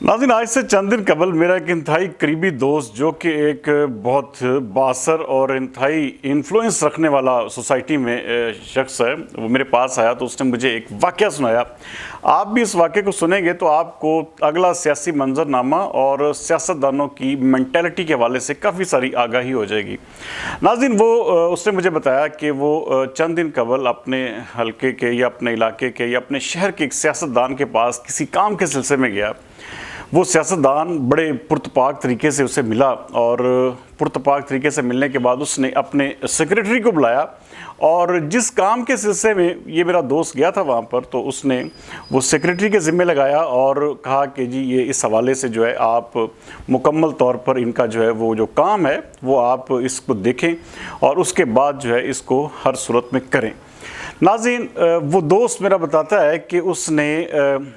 नाज़रीन, आज से चंद दिन कबल मेरा एक इंतहाई करीबी दोस्त जो कि एक बहुत बासर और इंतहाई इन्फ्लुएंस रखने वाला सोसाइटी में शख्स है, वो मेरे पास आया तो उसने मुझे एक वाक़या सुनाया। आप भी इस वाक़े को सुनेंगे तो आपको अगला सियासी मंजरनामा और सियासतदानों की मेंटालिटी के हवाले से काफ़ी सारी आगाही हो जाएगी। नाज़रीन, उसने मुझे बताया कि वो चंद दिन कबल अपने हल्के के या अपने इलाके के या अपने शहर के एक सियासतदान के पास किसी काम के सिलसिले में गया। वो सियासतदान बड़े पुरतपाक तरीके से उसे मिला और पुरतपाक तरीके से मिलने के बाद उसने अपने सेक्रेटरी को बुलाया और जिस काम के सिलसिले में ये मेरा दोस्त गया था वहाँ पर, तो उसने वो सेक्रेटरी के ज़िम्मे लगाया और कहा कि जी ये इस हवाले से जो है आप मुकम्मल तौर पर इनका जो है वो जो काम है वो आप इसको देखें और उसके बाद जो है इसको हर सूरत में करें। नाज़रीन, वो दोस्त मेरा बताता है कि उसने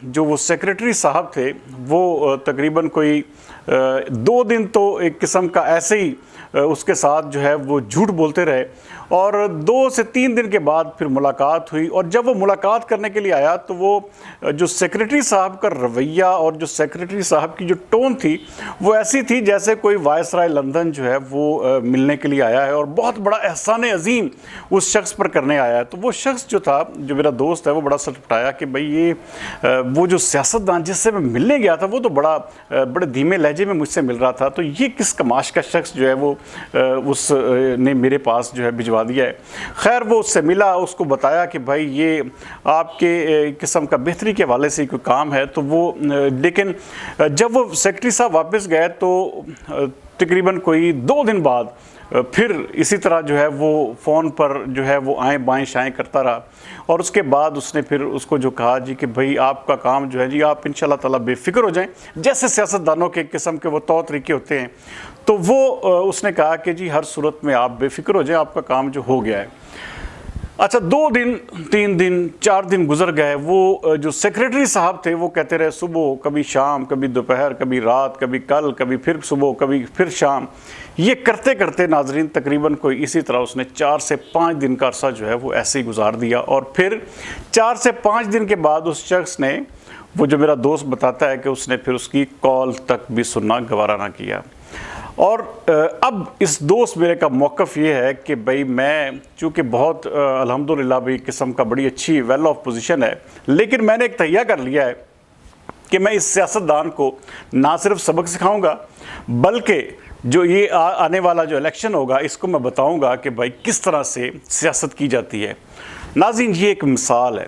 जो वो सेक्रेटरी साहब थे वो तकरीबन कोई 2 दिन तो एक किस्म का ऐसे ही उसके साथ जो है वो झूठ बोलते रहे और 2 से 3 दिन के बाद फिर मुलाकात हुई और जब वो मुलाकात करने के लिए आया तो वो जो सेक्रेटरी साहब का रवैया और जो सेक्रेटरी साहब की जो टोन थी वो ऐसी थी जैसे कोई वायसराय लंदन जो है वो मिलने के लिए आया है और बहुत बड़ा एहसान अजीम उस शख्स पर करने आया है। तो वो शख्स जो था, जो मेरा दोस्त है, वो बड़ा सटपटाया कि भाई ये वो जो सियासतदान जिससे मैं मिलने गया था वो तो बड़े धीमे लहजे में मुझसे मिल रहा था, तो ये किस कमाश का शख्स जो है वो उसने मेरे पास जो है भिजवा दिया है। खैर, वो उससे मिला, उसको बताया कि भाई ये आपके किस्म का बेहतरी के हवाले से कोई काम है। तो वो लेकिन जब वो सेक्रेटरी साहब वापस गए तो तकरीबन कोई 2 दिन बाद फिर इसी तरह जो है वो फ़ोन पर जो है वो आएँ बाएँ शाएँ करता रहा और उसके बाद उसने फिर उसको जो कहा जी कि भाई आपका काम जो है जी आप इंशाल्लाह ताला बेफिक्र हो जाएं, जैसे सियासतदानों के किस्म के वो तौर तरीके होते हैं। तो वो उसने कहा कि जी हर सूरत में आप बेफिक्र हो जाएं, आपका काम जो हो गया है। अच्छा, 2 दिन 3 दिन 4 दिन गुजर गए। वो जो सेक्रेटरी साहब थे वो कहते रहे सुबह, कभी शाम, कभी दोपहर, कभी रात, कभी कल, कभी फिर सुबह, कभी फिर शाम। ये करते करते नाजरीन तकरीबन कोई इसी तरह उसने 4 से 5 दिन का अरसा जो है वो ऐसे ही गुजार दिया और फिर 4 से 5 दिन के बाद उस शख्स ने, वो जो मेरा दोस्त बताता है कि उसने फिर उसकी कॉल तक भी सुनना गवारा ना किया। और अब इस दोस्त मेरे का मौक़िफ़ ये है कि भाई मैं चूँकि बहुत अल्हम्दुलिल्लाह भी किस्म का बड़ी अच्छी वेल ऑफ पोजीशन है, लेकिन मैंने एक तैयार कर लिया है कि मैं इस सियासतदान को ना सिर्फ सबक सिखाऊंगा बल्कि जो ये आने वाला जो इलेक्शन होगा इसको मैं बताऊंगा कि भाई किस तरह से सियासत की जाती है। नाज़रीन, ये एक मिसाल है।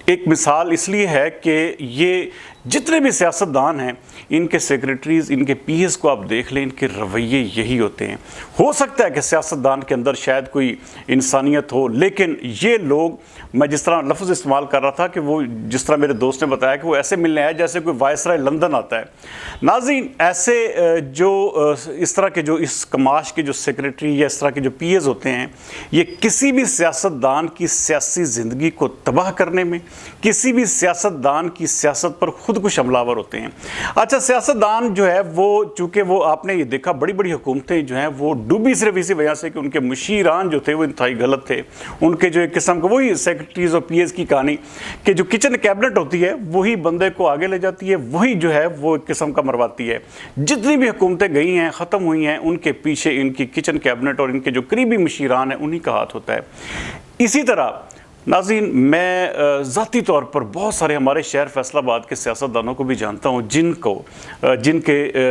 एक मिसाल इसलिए है कि ये जितने भी सियासतदान हैं, इनके सेक्रेटरीज़, इनके पीएस को आप देख लें, इनके रवैये यही होते हैं। हो सकता है कि सियासतदान के अंदर शायद कोई इंसानियत हो, लेकिन ये लोग, मैं जिस तरह लफ्ज़ इस्तेमाल कर रहा था कि वो जिस तरह मेरे दोस्त ने बताया कि वो ऐसे मिलने आए जैसे कोई वायसराय लंदन आता है। नाज़रीन, ऐसे जो इस तरह के जो इस कमाश के जो सेक्रेटरी या इस तरह के जो पीएस होते हैं, ये किसी भी सियासतदान की सियासी ज़िंदगी को तबाह करने में, किसी भी सियासतदान की सियासत पर खुद कुछ हमलावर होते हैं। अच्छा, सियासतदान जो है वो, चूँकि वो आपने ये देखा बड़ी बड़ी हुकूमतें जो हैं वो डूबी सिर्फ इसी वजह से कि उनके मुशीरान जो थे वो इंतहाई गलत थे। उनके जो एक किस्म का वही सेक्रेटरीज और पीएस की कहानी कि जो किचन कैबिनेट होती है वही बंदे को आगे ले जाती है, वही जो है वो एक किस्म का मरवाती है। जितनी भी हुकूमतें गई हैं, ख़त्म हुई हैं, उनके पीछे इनकी किचन कैबिनेट और इनके जो करीबी मुशीरान हैं उन्हीं का हाथ होता है। इसी तरह नाज़रीन, मैं ज़ाती तौर पर बहुत सारे हमारे शहर फैसलाबाद के सियासतदानों को भी जानता हूँ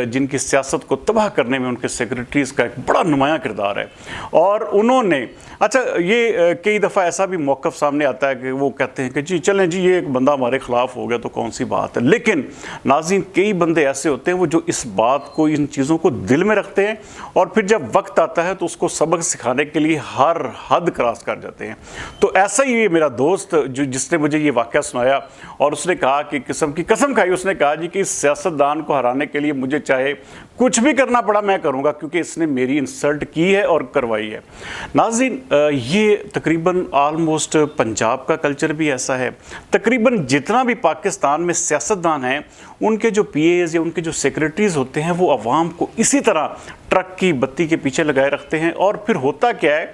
जिनकी सियासत को तबाह करने में उनके सेक्रेटरीज़ का एक बड़ा नुमायाँ किरदार है। और उन्होंने, अच्छा, ये कई दफ़ा ऐसा भी मौक़िफ़ सामने आता है कि वो कहते हैं कि जी चलें जी ये एक बंदा हमारे ख़िलाफ़ हो गया तो कौन सी बात है। लेकिन नाज़रीन, कई बंदे ऐसे होते हैं वो जो इस बात को, इन चीज़ों को दिल में रखते हैं और फिर जब वक्त आता है तो उसको सबक सिखाने के लिए हर हद क्रॉस कर जाते हैं। तो ऐसा ही मेरा दोस्त जिसने मुझे ये वाक़या सुनाया और उसने कहा कि किस्म की कसम खाई, उसने कहा जी कि इस सियासतदान को हराने के लिए मुझे चाहे कुछ भी करना पड़ा मैं करूंगा क्योंकि इसने मेरी इंसल्ट की है और करवाई है। नाज़रीन, ये तकरीबन ऑलमोस्ट पंजाब का कल्चर भी ऐसा है। तकरीबन जितना भी पाकिस्तान में सियासतदान हैं, उनके जो पीएज या उनके जो सेक्रेटरीज होते हैं वो अवाम को इसी तरह ट्रक की बत्ती के पीछे लगाए रखते हैं। और फिर होता क्या है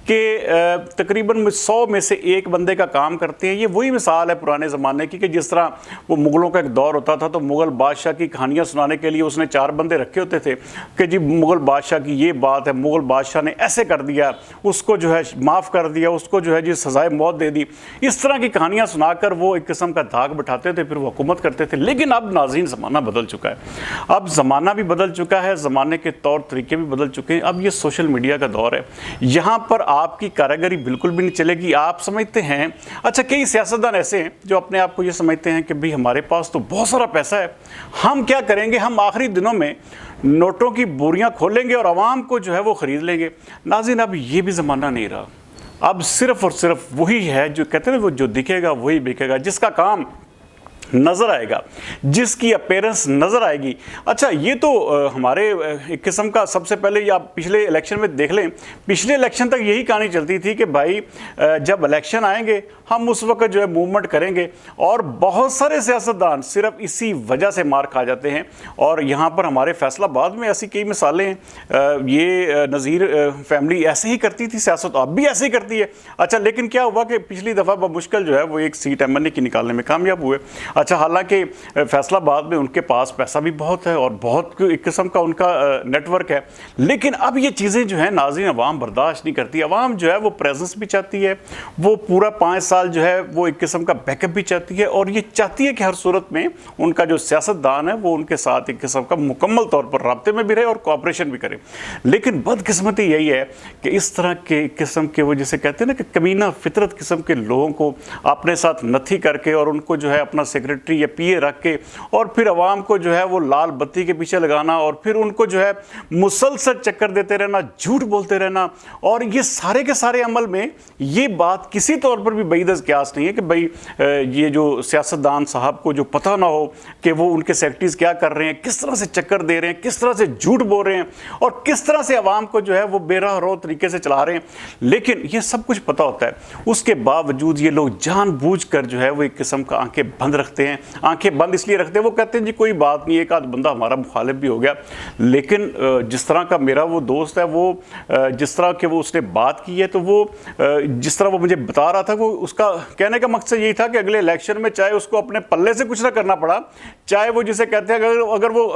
कि तकरीबन 100 में से एक बंदे का काम करते हैं। ये वही मिसाल है पुराने ज़माने की कि जिस तरह वो मुग़लों का एक दौर होता था तो मुग़ल बादशाह की कहानियाँ सुनाने के लिए उसने 4 बंदे रखे होते थे कि जी मुग़ल बादशाह की ये बात है, मुग़ल बादशाह ने ऐसे कर दिया, उसको जो है माफ़ कर दिया, उसको जो है जी सज़ाए मौत दे दी। इस तरह की कहानियाँ सुनाकर वो एक किस्म का दाग बिठाते थे, फिर वो हुकूमत करते थे। लेकिन अब नाज़रीन ज़माना बदल चुका है, अब ज़माना भी बदल चुका है, ज़माने के तौर तरीके भी बदल चुके हैं। अब ये सोशल मीडिया का दौर है, यहाँ पर आपकी कारीगरी बिल्कुल भी नहीं चलेगी। आप समझते हैं, अच्छा कई सियासतदान ऐसे हैं जो अपने आप को ये समझते हैं कि भाई हमारे पास तो बहुत सारा पैसा है, हम क्या करेंगे, हम आखिरी दिनों में नोटों की बोरियां खोलेंगे और आवाम को जो है वो ख़रीद लेंगे। नाज़रीन, अब ये भी ज़माना नहीं रहा। अब सिर्फ और सिर्फ वही है जो कहते हैं वो जो दिखेगा वही बिकेगा, जिसका काम नज़र आएगा, जिसकी अपीयरेंस नज़र आएगी। अच्छा, ये तो हमारे एक किस्म का सबसे पहले आप पिछले इलेक्शन में देख लें, पिछले इलेक्शन तक यही कहानी चलती थी कि भाई जब इलेक्शन आएंगे हम उस वक्त जो है मूवमेंट करेंगे, और बहुत सारे सियासतदान सिर्फ इसी वजह से मार खा जाते हैं। और यहाँ पर हमारे फैसलाबाद में ऐसी कई मिसालें हैं। ये नज़ीर फैमिली ऐसे ही करती थी सियासत, अब भी ऐसे ही करती है। अच्छा, लेकिन क्या हुआ कि पिछली दफ़ा बमुश्किल जो है वो एक सीट एमएनए की निकालने में कामयाब हुए। अच्छा, हालांकि फैसलाबाद में उनके पास पैसा भी बहुत है और बहुत एक किस्म का उनका नेटवर्क है, लेकिन अब ये चीज़ें जो है नाज़रीन अवाम बर्दाश्त नहीं करती। अवाम जो है वो प्रेजेंस भी चाहती है, वो पूरा 5 साल जो है वो एक किस्म का बैकअप भी चाहती है, और ये चाहती है कि हर सूरत में उनका जो सियासतदान है वो उनके साथ एक किस्म का मुकम्मल तौर पर राब्ते में भी रहे और कोऑपरेशन भी करे। लेकिन बदकिस्मती यही है कि इस तरह के किस्म के वो जिसे कहते हैं ना कि कमीना फितरत किस्म के लोगों को अपने साथ नथी करके और उनको जो है अपना सेक्रेटरी या पीए रख के और फिर अवाम को जो है वो लाल बत्ती के पीछे लगाना और फिर उनको जो है मुसलसल चक्कर देते रहना, झूठ बोलते रहना। और ये सारे के सारे अमल में ये बात किसी तौर पर भी बईदस क्यास नहीं है कि भाई ये जो सियासतदान साहब को जो पता ना हो कि वो उनके सेक्रेटरीज क्या कर रहे हैं, किस तरह से चक्कर दे रहे हैं, किस तरह से झूठ बोल रहे हैं और किस तरह से अवाम को जो है वो बेराह तरीके से चला रहे हैं। लेकिन ये सब कुछ पता होता है, उसके बावजूद ये लोग जानबूझकर जो है वो एक किस्म का आंखें बंद रखते हैं। आंखें बंद इसलिए रखते हैं, वो कहते हैं जी कोई बात नहीं, एक आध बंदा हमारा मुखालिफ भी हो गया। लेकिन जिस तरह का मेरा वो दोस्त है, वो जिस तरह के वो उसने बात की है, तो वो जिस तरह वो मुझे बता रहा था, वो उसका कहने का मकसद यही था कि अगले इलेक्शन में चाहे उसको अपने पल्ले से कुछ ना करना पड़ा, चाहे वो जिसे कहते हैं अगर वो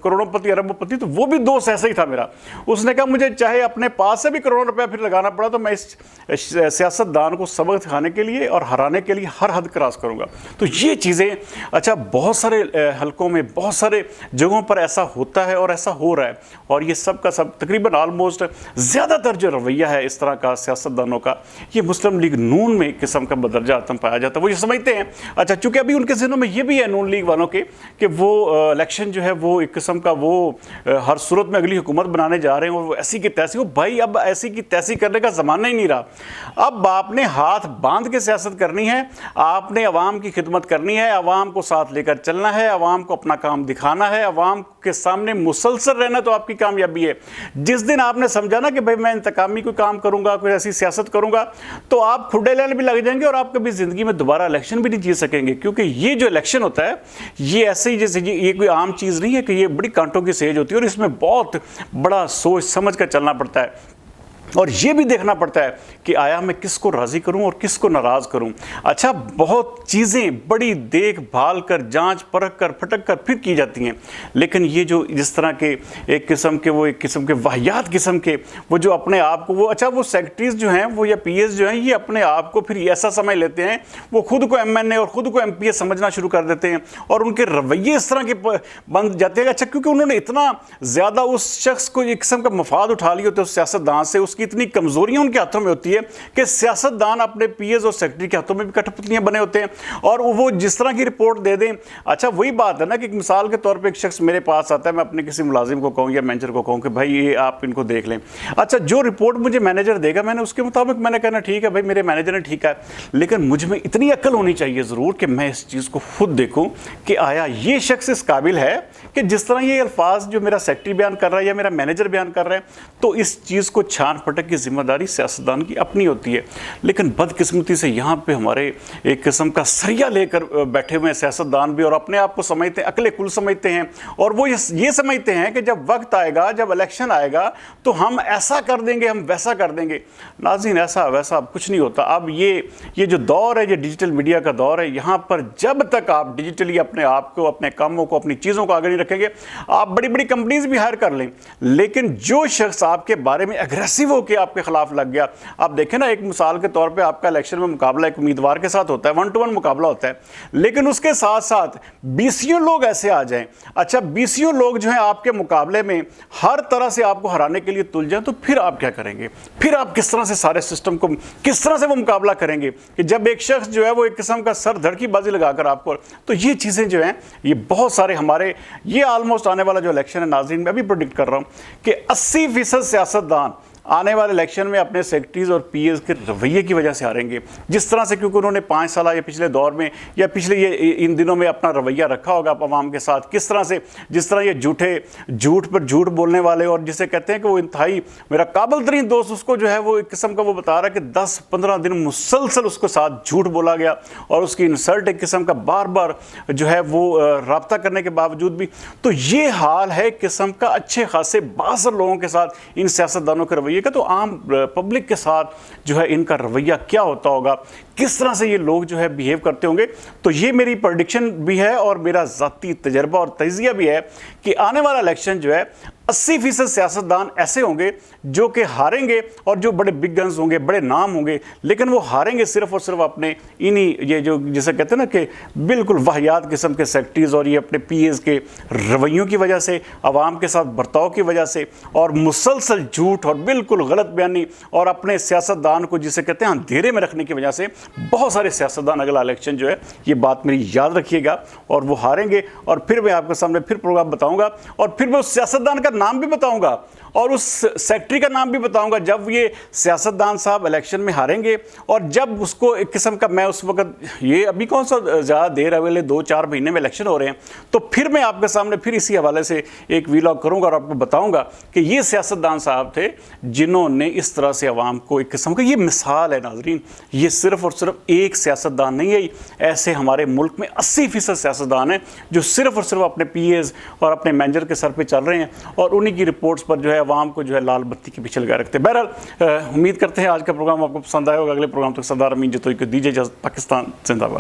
करोड़ोंपति अरबपति, तो वो भी दोस्त ऐसा ही था मेरा। उसने कहा मुझे चाहे अपने पास से भी करोड़ों रुपया फिर लगाना पड़ा तो मैं इस सियासतदान को सबक सिखाने के लिए और हराने के लिए हर हद क्रॉस करूंगा। तो ये चीज़ें, अच्छा, बहुत सारे हलकों में बहुत सारे जगहों पर ऐसा होता है और ऐसा हो रहा है। और ये सब का सब तकरीबन ऑलमोस्ट ज़्यादातर जो रवैया है इस तरह का सियासतदानों का, ये मुस्लिम लीग नून में एक किस्म का बदरजा आतम पाया जाता है। वो ये समझते हैं, अच्छा चूँकि अभी उनके ज़हनों में ये भी है नून लीग वालों के कि वो इलेक्शन जो है वो एक किस्म का वो हर सूरत में अगली हुकूमत बनाने जा रहे हैं और वो ऐसी की तैसी हो। भाई अब ऐसी की तैसी करने का ज़माना ही नहीं रहा। अब आपने हाथ बांध के सियासत करनी है, आपने अवाम की खिदमत करनी है, अवाम को साथ लेकर चलना है, अवाम को अपना काम दिखाना है, अवाम के सामने मुसलसल रहना, तो आपकी कामयाबी है। जिस दिन आपने समझा ना कि भाई मैं इंतकामी कोई काम करूंगा, कोई ऐसी सियासत करूंगा, तो आप खुडे लेने भी लग जाएंगे और आप कभी ज़िंदगी में दोबारा इलेक्शन भी नहीं जीत सकेंगे। क्योंकि ये जो इलेक्शन होता है ये ऐसे ही जैसे ये कोई आम चीज़ नहीं है कि ये बड़ी कांटों की सेज होती है, और इसमें बहुत बड़ा सोच समझ कर चलना पड़ता है और ये भी देखना पड़ता है कि आया मैं किसको राज़ी करूं और किसको नाराज़ करूं। अच्छा, बहुत चीज़ें बड़ी देखभाल कर, जांच परख कर, फटक कर फिर की जाती हैं। लेकिन ये जो जिस तरह के एक किस्म के वाहियात किस्म के वो जो अपने आप को वो, अच्छा वो सेक्रेटरीज जो हैं वो या पीएस जो हैं, ये अपने आप को फिर ऐसा समझ लेते हैं, वो खुद को एमएनए और खुद को एमपीएस समझना शुरू कर देते हैं और उनके रवैये इस तरह के बन जाते हैं। अच्छा, क्योंकि उन्होंने इतना ज़्यादा उस शख्स को एक किस्म का मफाद उठा लिया होता है उस सियासतदान से, उसकी इतनी कमजोरियां उनके हाथों में होती है कि सियासतदान अपने पीएस और सेक्रेटरी के हाथों में भी कठपुतलियां बने होते हैं और वो जिस तरह की रिपोर्ट दे दें। अच्छा वही बात है ना कि मिसाल के तौर पर एक शख्स मेरे पास आता है, मैं अपने किसी मुलाजिम को कहूँ या मैनेजर को कहूँ कि भाई ये आप इनको देख लें। अच्छा जो रिपोर्ट मुझे मैनेजर देगा मैंने उसके मुताबिक मैंने कहना ठीक है भाई मेरे मैनेजर ने ठीक है, लेकिन मुझ में इतनी अक्ल होनी चाहिए ज़रूर कि मैं इस चीज़ को खुद देखूं कि आया ये शख्स इस काबिल है कि जिस तरह ये अल्फाज जो मेरा सेक्रेटरी बयान कर रहा है या मेरा मैनेजर बयान कर रहा है, तो इस चीज़ को छान फटक की जिम्मेदारी सियासतदान की अपनी होती है। लेकिन बदकिस्मती से यहाँ पे हमारे एक किस्म का सरिया लेकर बैठे हुए हैं सियासतदान भी, और अपने आप को समझते हैं अकले कुल समझते हैं, और वो ये समझते हैं कि जब वक्त आएगा, जब इलेक्शन आएगा तो हम ऐसा कर देंगे, हम वैसा कर देंगे। नाज़रीन ऐसा वैसा अब कुछ नहीं होता। अब ये जो दौर है, ये डिजिटल मीडिया का दौर है, यहाँ पर जब तक आप डिजिटली अपने आप को, अपने कामों को, अपनी चीज़ों को आगे नहीं रखेंगे, आप बड़ी बड़ी कंपनीज भी हायर कर लें, लेकिन जो शख्स आपके बारे में एग्रेसिव होकर आपके खिलाफ लग गया, आप देखें ना, एक मिसाल के तौर पे आपका इलेक्शन में मुकाबला एक उम्मीदवार के साथ होता है, 1-to-1 मुकाबला होता है, लेकिन उसके साथ साथ 20 लोग ऐसे आ जाएं, अच्छा 20 लोग जो हैं आपके मुकाबले में हर तरह से आपको हराने के लिए तुल जाएं, तो फिर आप क्या करेंगे? फिर आप किस तरह से सारे सिस्टम को, किस तरह से वो मुकाबला करेंगे कि जब एक शख्स जो है वो एक किस्म का सर धड़ की बाजी लगाकर आपको, तो ये चीज़ें जो हैं ये बहुत सारे हमारे, ये ऑलमोस्ट आने वाला जो इलेक्शन है नाज़रीन, मैं भी प्रेडिक्ट कर रहा हूँ कि 80% सियासतदान आने वाले इलेक्शन में अपने सेक्रेटरीज और पीएस के रवैये की वजह से हारेंगे, जिस तरह से, क्योंकि उन्होंने 5 साल या पिछले दौर में या पिछले ये इन दिनों में अपना रवैया रखा होगा आवाम के साथ, किस तरह से, जिस तरह ये झूठ पर झूठ बोलने वाले, और जिसे कहते हैं कि वो इंतहाई मेरा काबिल तरीन दोस्त, उसको जो है वो एक किस्म का वो बता रहा है कि 10-15 दिन मुसलसल उसके साथ झूठ बोला गया और उसकी इंसल्ट एक किस्म का बार बार जो है वो रब्ता करने के बावजूद भी। तो ये हाल है एक किस्म का अच्छे खासे 62 लोगों के साथ इन सियासतदानों के रवैये का। तो आम पब्लिक के साथ जो है इनका रवैया क्या होता होगा, किस तरह से ये लोग जो है बिहेव करते होंगे। तो ये मेरी प्रेडिक्शन भी है और मेरा ज़ाती तजर्बा और तजिया भी है कि आने वाला इलेक्शन जो है 80% सियासतदान ऐसे होंगे जो कि हारेंगे, और जो बड़े बिग गन्स होंगे, बड़े नाम होंगे, लेकिन वो हारेंगे सिर्फ और सिर्फ अपने इन्हीं, ये जो जिसे कहते हैं ना कि बिल्कुल वाहियात किस्म के सेक्रेटरीज और ये अपने पीएस के रवैयों की वजह से, आवाम के साथ बर्ताव की वजह से, और मुसलसल झूठ और बिल्कुल गलत बयानी, और अपने सियासतदान को जिसे कहते हैं अंधेरे में रखने की वजह से बहुत सारे सियासतदान अगला इलेक्शन जो है, ये बात मेरी याद रखिएगा, और वो हारेंगे। और फिर मैं आपके सामने फिर प्रोग्राम बताऊंगा, और फिर मैं उस सियासतदान का नाम भी बताऊंगा और उस सेक्रेटरी का नाम भी बताऊंगा जब ये सियासतदान साहब इलेक्शन में हारेंगे, और जब उसको एक किस्म का, मैं उस वक्त, ये अभी कौन सा ज़्यादा देर अगले 2-4 महीने में इलेक्शन हो रहे हैं, तो फिर मैं आपके सामने फिर इसी हवाले से एक वीलॉग करूंगा और आपको बताऊंगा कि ये सियासतदान साहब थे जिन्होंने इस तरह से आवाम को एक किस्म का, ये मिसाल है नाजरीन, ये सिर्फ और सिर्फ एक सियासतदान नहीं है, ऐसे हमारे मुल्क में 80% सियासतदान हैं जो सिर्फ और सिर्फ अपने पीएस और अपने मैनेजर के सर पर चल रहे हैं, और उन्हीं की रिपोर्ट्स पर जो है आवाम को जो है लाल बत्ती के पीछे लगा रखते हैं। बहरहाल उम्मीद करते हैं आज का प्रोग्राम आपको पसंद आया होगा। अगले प्रोग्राम तक सरदार अमीन जतोई को दीजिए इजाज़त। पाकिस्तान जिंदाबाद।